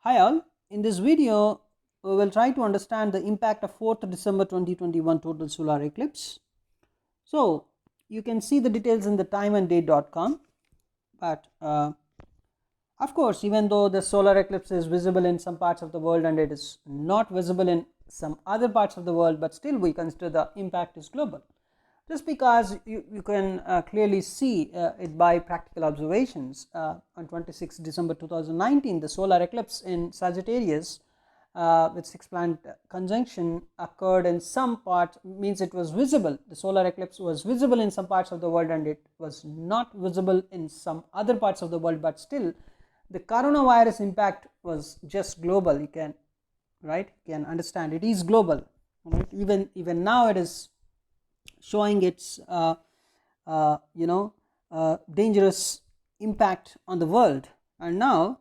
Hi all, in this video we will try to understand the impact of 4th December 2021 total solar eclipse. So you can see the details in the timeanddate.com, but of course, even though the solar eclipse is visible in some parts of the world and it is not visible in some other parts of the world, but still we consider the impact is global. Just because you can clearly see it by practical observations. On 26 December 2019, the solar eclipse in Sagittarius with 6-planet conjunction occurred in some parts, means it was visible. The solar eclipse was visible in some parts of the world and it was not visible in some other parts of the world, but still the coronavirus impact was just global. You can understand it is global, right? Even now it is showing its dangerous impact on the world. And now,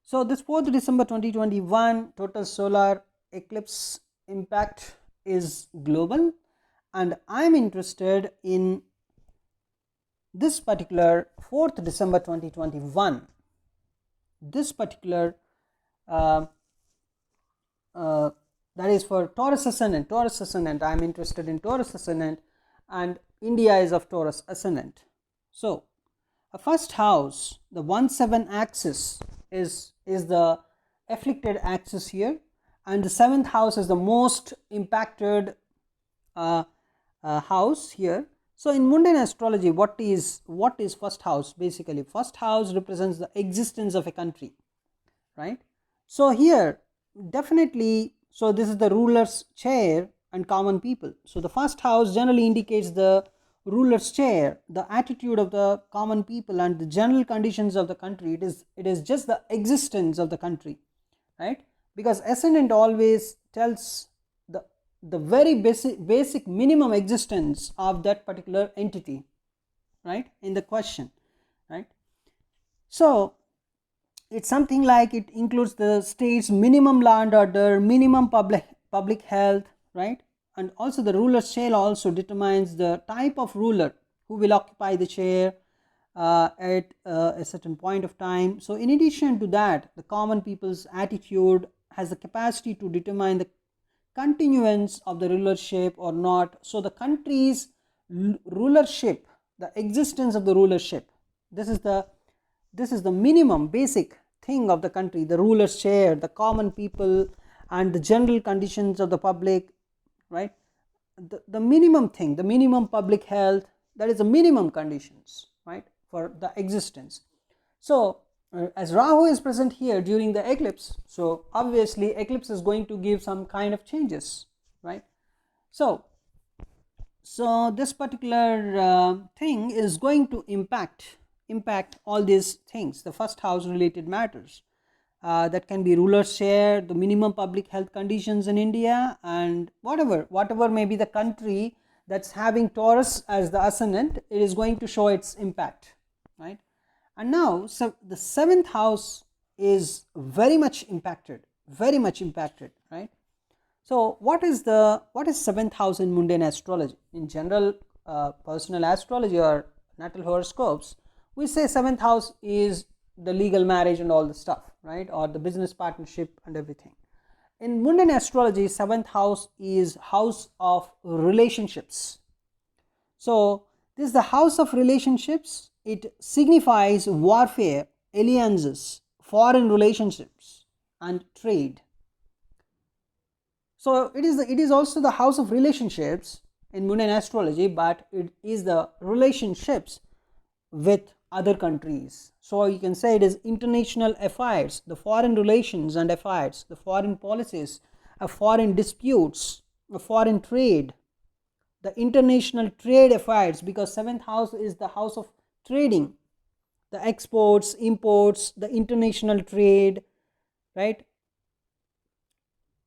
so this 4th December 2021 total solar eclipse impact is global, and I'm interested in this particular 4th December 2021, this particular that is for Taurus ascendant. I'm interested in Taurus ascendant, and India is of Taurus ascendant. So a first house, the 1-7 axis is the afflicted axis here, and the 7th house is the most impacted house here. So in mundane astrology, what is first house? Basically, first house represents the existence of a country, right? So here definitely, so this is the ruler's chair and common people. So the first house generally indicates the ruler's chair, the attitude of the common people and the general conditions of the country. It is just the existence of the country, right? Because ascendant always tells the very basic minimum existence of that particular entity, right, in the question, right? So it's something like it includes the state's minimum law and order, minimum public health, right? And also the ruler's chair also determines the type of ruler who will occupy the chair at a certain point of time. So in addition to that, the common people's attitude has the capacity to determine the continuance of the rulership or not. So the country's rulership, the existence of the rulership, this is the minimum basic thing of the country, the ruler's chair, the common people and the general conditions of the public, right? The minimum thing, the minimum public health, that is the minimum conditions, right, for the existence. So as Rahu is present here during the eclipse, so obviously eclipse is going to give some kind of changes, right? So this particular thing is going to impact all these things, the first house related matters, that can be ruler's share, the minimum public health conditions in India, and whatever may be the country that's having Taurus as the ascendant, it is going to show its impact, right? And now, so the 7th house is very much impacted, right? So what is 7th house in mundane astrology? In general personal astrology or natal horoscopes, we say 7th house is the legal marriage and all the stuff, right, or the business partnership and everything. In mundane astrology, 7th house is house of relationships. So this is the house of relationships. It signifies warfare, alliances, foreign relationships and trade. So it is also the house of relationships in mundane astrology, but it is the relationships with other countries. So you can say it is international affairs, the foreign relations and affairs, the foreign policies, foreign disputes, foreign trade, the international trade affairs, because 7th house is the house of trading, the exports, imports, the international trade, right?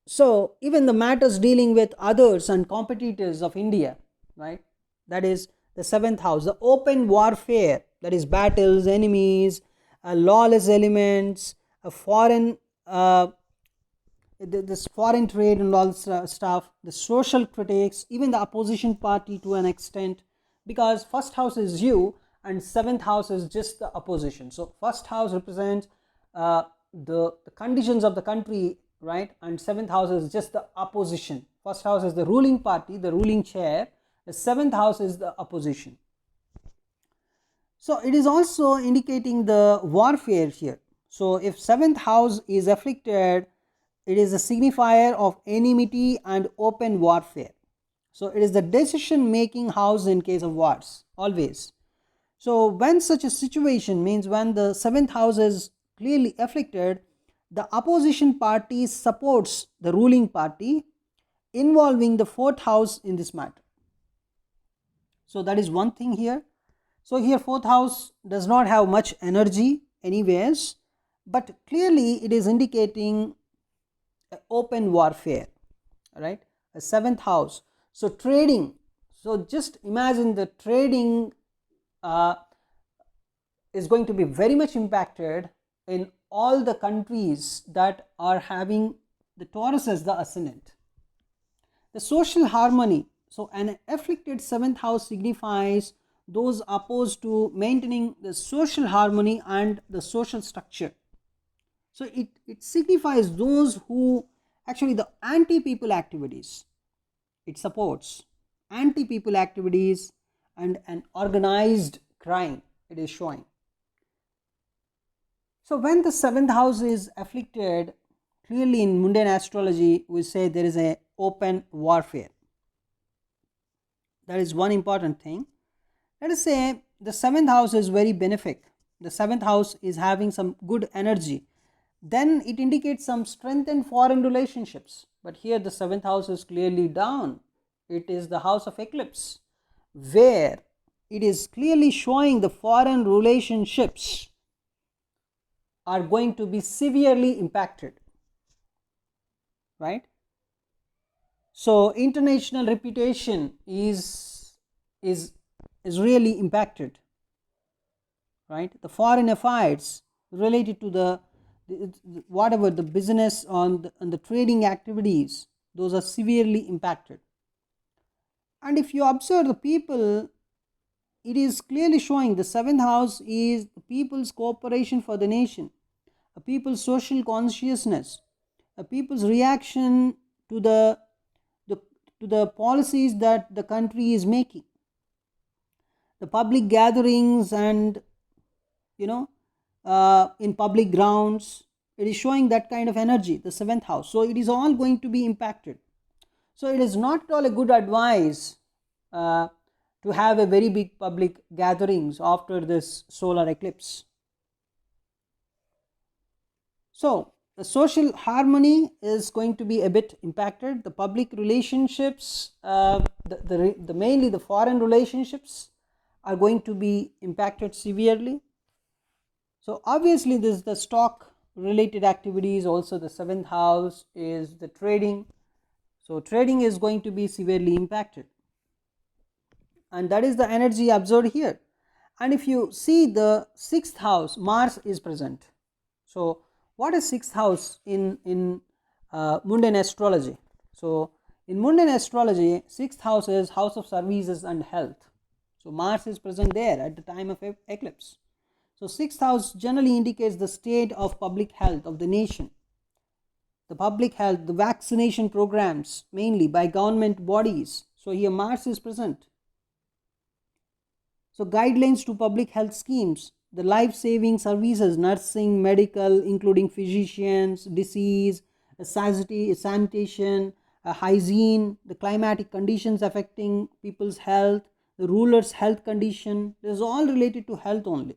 So even the matters dealing with others and competitors of India, right, that is the 7th house. The open warfare, that is battles, enemies, lawless elements, foreign this foreign trade and all stuff, the social critics, even the opposition party to an extent, because first house is you and 7th house is just the opposition. So first house represents the conditions of the country, right? And seventh house is just the opposition. First house is the ruling party, the ruling chair. The seventh house is the opposition. So it is also indicating the warfare here. So if seventh house is afflicted, it is a signifier of enmity and open warfare. So it is the decision making house in case of wars, always. So when such a situation, means when the seventh house is clearly afflicted, the opposition party supports the ruling party, involving the fourth house in this matter. So that is one thing here. So here fourth house does not have much energy anyways, but clearly it is indicating open warfare, right? A seventh house. So trading, so just imagine the trading is going to be very much impacted in all the countries that are having the Taurus as the ascendant. The social harmony, so an afflicted seventh house signifies those opposed to maintaining the social harmony and the social structure. So it signifies those who actually the anti-people activities. It supports anti-people activities and an organized crime, it is showing. So when the seventh house is afflicted, clearly in mundane astrology we say there is a open warfare. That is one important thing. Let us say the seventh house is very benefic, the seventh house is having some good energy, then it indicates some strengthened foreign relationships. But here the seventh house is clearly down, it is the house of eclipse, where it is clearly showing the foreign relationships are going to be severely impacted, right? So international reputation is really impacted, right? The foreign affairs related to the whatever the business on the trading activities, those are severely impacted. And if you observe the people, it is clearly showing the seventh house is the people's cooperation for the nation, a people's social consciousness, a people's reaction to the policies that the country is making, the public gatherings and in public grounds, it is showing that kind of energy, the seventh house. So it is all going to be impacted. So it is not at all a good advice to have a very big public gatherings after this solar eclipse. So the social harmony is going to be a bit impacted. The public relationships, mainly the foreign relationships are going to be impacted severely. So obviously this is the stock related activities, also the seventh house is the trading. So trading is going to be severely impacted, and that is the energy observed here. And if you see the sixth house, Mars is present. So what is sixth house in mundane astrology? So in mundane astrology, sixth house is house of services and health. So Mars is present there at the time of eclipse. So sixth house generally indicates the state of public health of the nation. The public health, the vaccination programs mainly by government bodies. So here Mars is present. So guidelines to public health schemes, the life-saving services, nursing, medical, including physicians, disease, sanitation, hygiene, the climatic conditions affecting people's health, the rulers' health condition, this is all related to health only.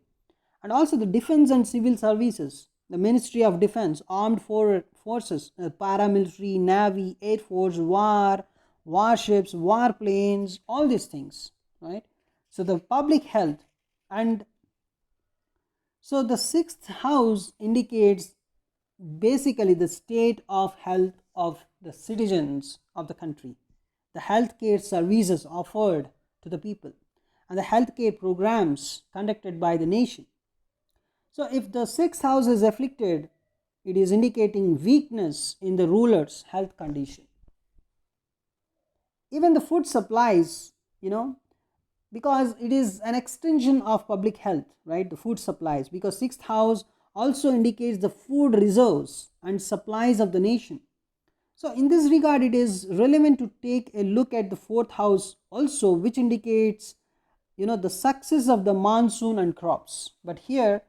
And also the defense and civil services, the Ministry of Defense, armed forces, paramilitary, navy, air force, warships, warplanes, all these things, right? So the public health. And so the sixth house indicates basically the state of health of the citizens of the country, the healthcare services offered to the people, and the healthcare programs conducted by the nation. So if the sixth house is afflicted, it is indicating weakness in the ruler's health condition. Even the food supplies, because it is an extension of public health, right? The food supplies, because sixth house also indicates the food reserves and supplies of the nation. So in this regard, it is relevant to take a look at the fourth house also, which indicates the success of the monsoon and crops. But here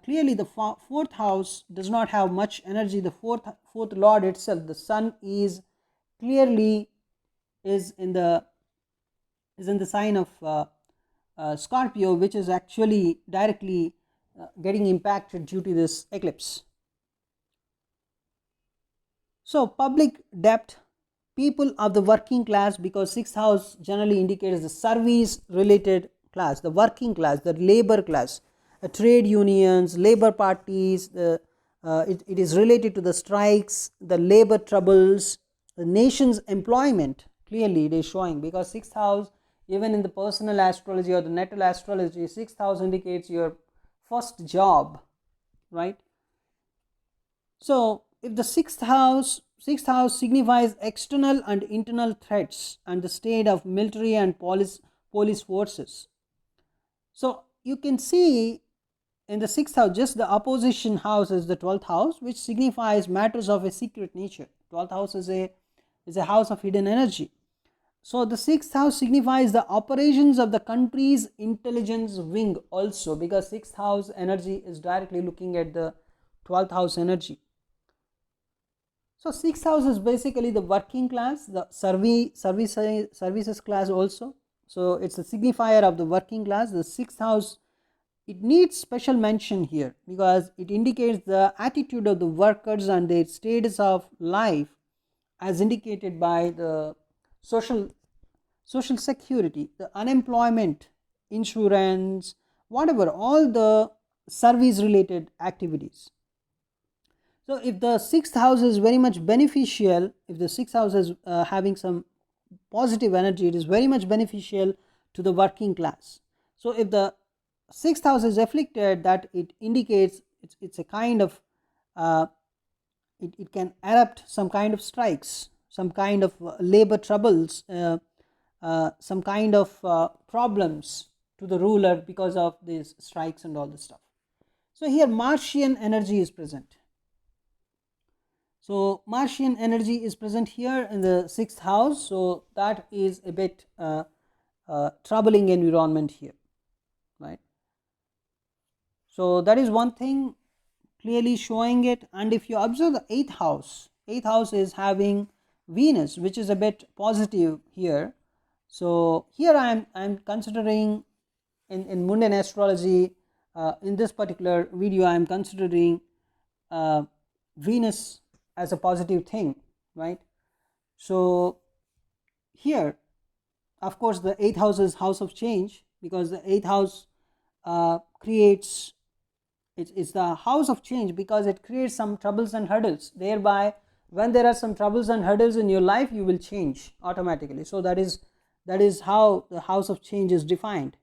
clearly the fourth house does not have much energy. The fourth lord itself, the sun, is clearly is in the sign of Scorpio, which is actually directly getting impacted due to this eclipse. So public debt, people of the working class, because sixth house generally indicates the service related class, the working class, the labor class, trade unions, labor parties. It is related to the strikes, the labor troubles, the nation's employment. Clearly it is showing, because sixth house, even in the personal astrology or the natal astrology, sixth house indicates your first job, right? So if the sixth house signifies external and internal threats and the state of military and police forces. So you can see in the sixth house, just the opposition house is the 12th house, which signifies matters of a secret nature. 12th house is a house of hidden energy. So the sixth house signifies the operations of the country's intelligence wing also, because sixth house energy is directly looking at the 12th house energy. So sixth house is basically the working class, the services class also. So it's a signifier of the working class. The sixth house, it needs special mention here, because it indicates the attitude of the workers and their status of life as indicated by the social security, the unemployment, insurance, whatever, all the service related activities. So if the sixth house is very much beneficial, if the sixth house is having some positive energy, it is very much beneficial to the working class. So if the sixth house is afflicted, that it indicates it's a kind of it can erupt some kind of strikes, some kind of labor troubles, some kind of problems to the ruler because of these strikes and all this stuff. So here Martian energy is present. So Martian energy is present here in the sixth house. So that is a bit troubling environment here, right? So that is one thing clearly showing it. And if you observe the eighth house is having Venus, which is a bit positive here. So here I am considering in mundane astrology, in this particular video I am considering Venus as a positive thing, right? So here of course the eighth house is house of change, because the eighth house creates, it's the house of change, because it creates some troubles and hurdles. Thereby when there are some troubles and hurdles in your life, you will change automatically. So that is how the house of change is defined.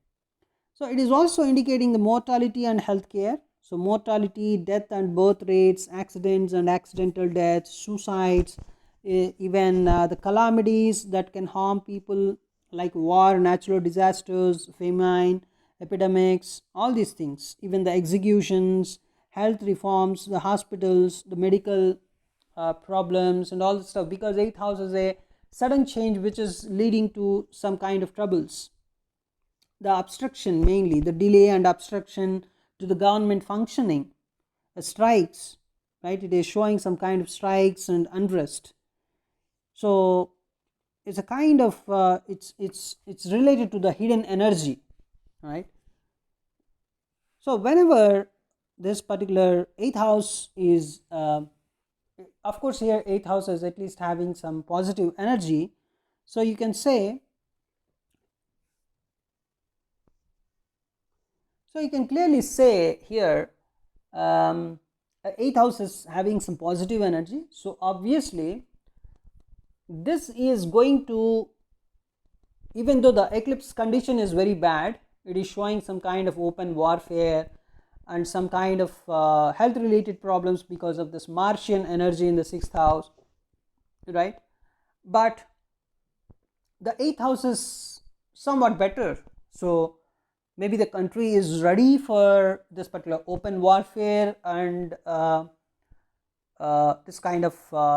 So it is also indicating the mortality and healthcare. So mortality, death and birth rates, accidents and accidental deaths, suicides, even the calamities that can harm people like war, natural disasters, famine, epidemics, all these things, even the executions, health reforms, the hospitals, the medical problems and all this stuff, because eighth house is a sudden change which is leading to some kind of troubles. The obstruction, mainly the delay and obstruction to the government functioning, strikes, right? It is showing some kind of strikes and unrest. So it's a kind of it's related to the hidden energy, right? So whenever this particular eighth house is of course here eighth house is at least having some positive energy, so you can say, so you can clearly say here eighth house is having some positive energy. So obviously this is going to, even though the eclipse condition is very bad, it is showing some kind of open warfare and some kind of health related problems because of this Martian energy in the sixth house, right? But the eighth house is somewhat better. So maybe the country is ready for this particular open warfare and this kind of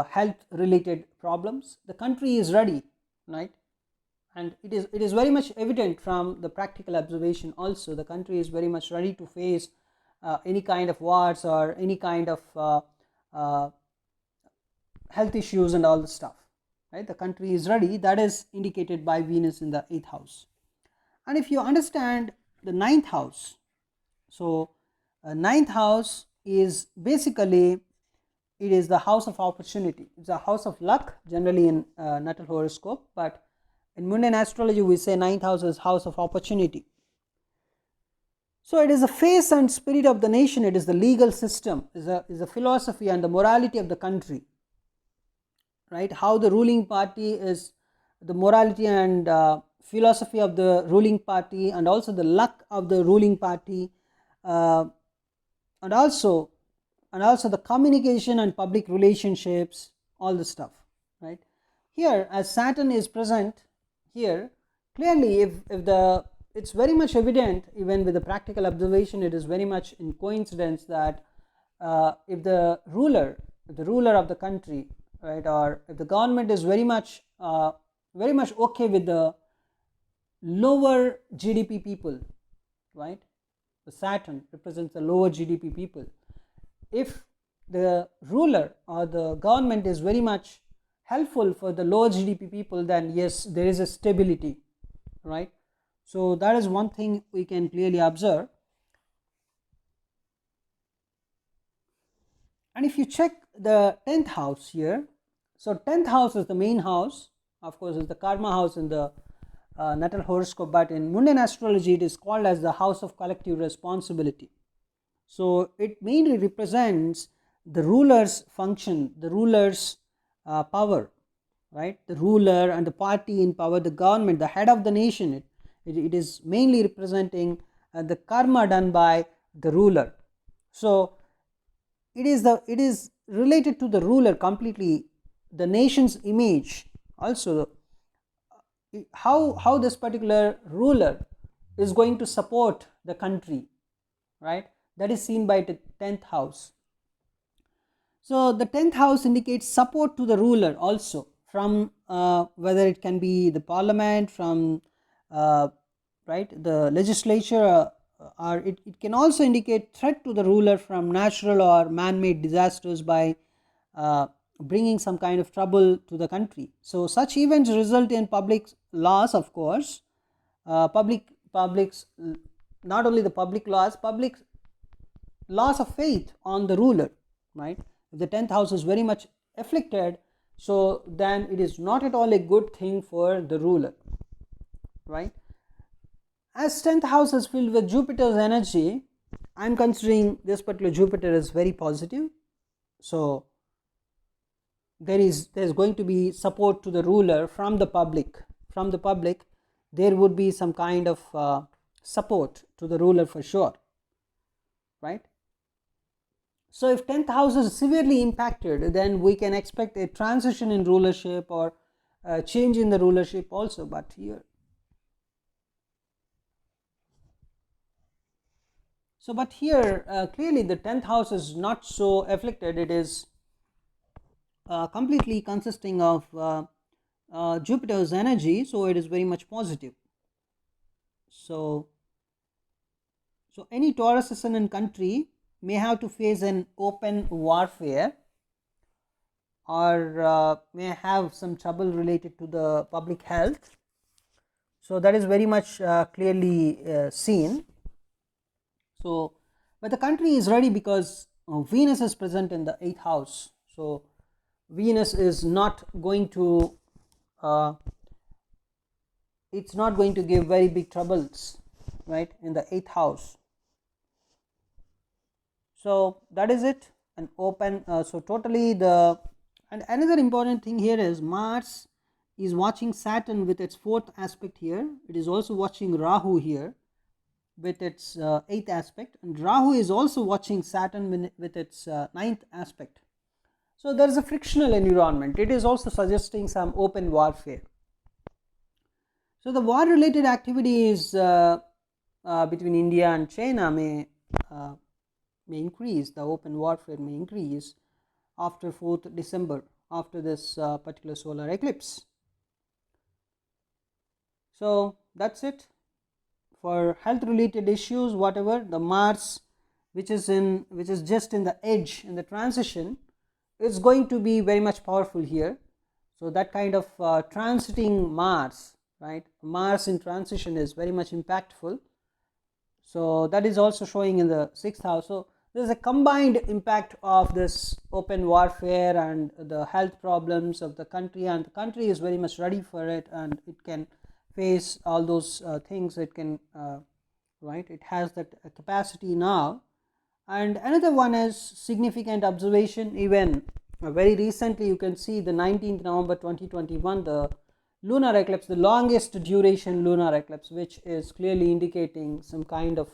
health related problems. The country is ready, right? And it is very much evident from the practical observation also. The country is very much ready to face any kind of wars or any kind of health issues and all the stuff, right? The country is ready. That is indicated by Venus in the 8th house. And if you understand the 9th house, so 9th house is basically, it is the house of opportunity. It's a house of luck generally in natal horoscope, but in mundane astrology we say 9th house is house of opportunity. So it is the face and spirit of the nation. It is the legal system, is a philosophy and the morality of the country, right? How the ruling party is, the morality and philosophy of the ruling party, and also the luck of the ruling party, and also the communication and public relationships, all the stuff, right? Here, as Saturn is present here, clearly if the, it's very much evident even with the practical observation, it is very much in coincidence that if the ruler of the country, right, or if the government is very much okay with the lower GDP people, right? The Saturn represents the lower GDP people. If the ruler or the government is very much helpful for the lower GDP people, then yes, there is a stability, right? So that is one thing we can clearly observe. And if you check the 10th house here, so 10th house is the main house, of course is the karma house in the natal horoscope, but in mundane astrology it is called as the house of collective responsibility. So it mainly represents the ruler's function, the ruler's power, right? The ruler and the party in power, the government, the head of the nation. It is mainly representing the karma done by the ruler. So it is related to the ruler completely, the nation's image. Also, how this particular ruler is going to support the country, right? That is seen by the 10th house. So the 10th house indicates support to the ruler also, from whether it can be the parliament, from right, the legislature, or it can also indicate threat to the ruler from natural or man-made disasters by bringing some kind of trouble to the country. So such events result in public loss, of course, public's, not only the public loss, public loss of faith on the ruler, right? If the 10th house is very much afflicted, so then it is not at all a good thing for the ruler, right? As 10th house is filled with Jupiter's energy, I am considering this particular Jupiter is very positive. So there is going to be support to the ruler from the public. From the public, there would be some kind of support to the ruler for sure, right? So if 10th house is severely impacted, then we can expect a transition in rulership or a change in the rulership also. But here, clearly the 10th house is not so afflicted. It is completely consisting of Jupiter's energy, so it is very much positive. So any Taurus ascendant country may have to face an open warfare, or may have some trouble related to the public health. So that is very much clearly seen. So but the country is ready because Venus is present in the 8th house. So Venus is not going to it's not going to give very big troubles, right, in the 8th house. So that is it, an open so totally the, and another important thing here is Mars is watching Saturn with its 4th aspect here. It is also watching Rahu here with its 8th aspect, and Rahu is also watching Saturn with its 9th aspect. So there is a frictional environment. It is also suggesting some open warfare. So the war related activity is between India and China may increase, the open warfare may increase after 4th December, after this particular solar eclipse. So that's it for health related issues. Whatever the Mars, which is just in the edge, in the transition, is going to be very much powerful here. So that kind of transiting Mars, right, Mars in transition is very much impactful. So that is also showing in the 6th house. So there is a combined impact of this open warfare and the health problems of the country, and the country is very much ready for it, and it can face all those things. It can right, it has that capacity now. And another one is significant observation. Even very recently, you can see the 19th November 2021, the lunar eclipse, the longest duration lunar eclipse, which is clearly indicating some kind of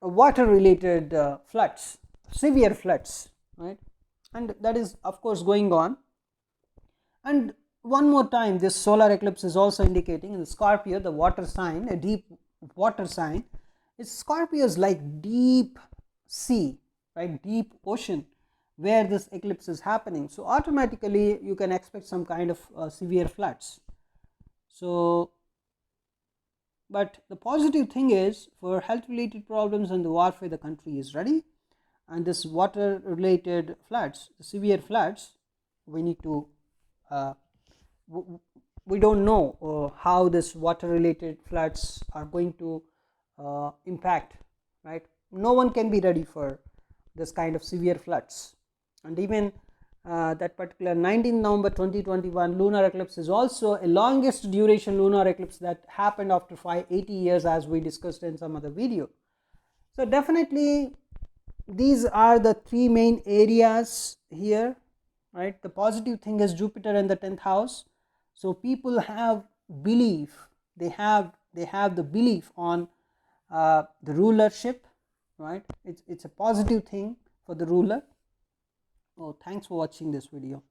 water related floods, severe floods, right, and that is of course going on. And one more time, this solar eclipse is also indicating in the Scorpio, the water sign, a deep water sign. Scorpio is like deep sea, right, deep ocean, where this eclipse is happening. So automatically you can expect some kind of severe floods. So, but the positive thing is, for health related problems and the warfare, the country is ready. And this water related floods, the severe floods, we need to we don't know how this water related floods are going to impact, right. No one can be ready for this kind of severe floods. And even that particular 19th November 2021 lunar eclipse is also a longest duration lunar eclipse that happened after 580 years, as we discussed in some other video. So definitely these are the three main areas here, right. The positive thing is Jupiter in the 10th house. So people have belief, they have the belief on the rulership, right. It's a positive thing for the ruler. Oh, thanks for watching this video.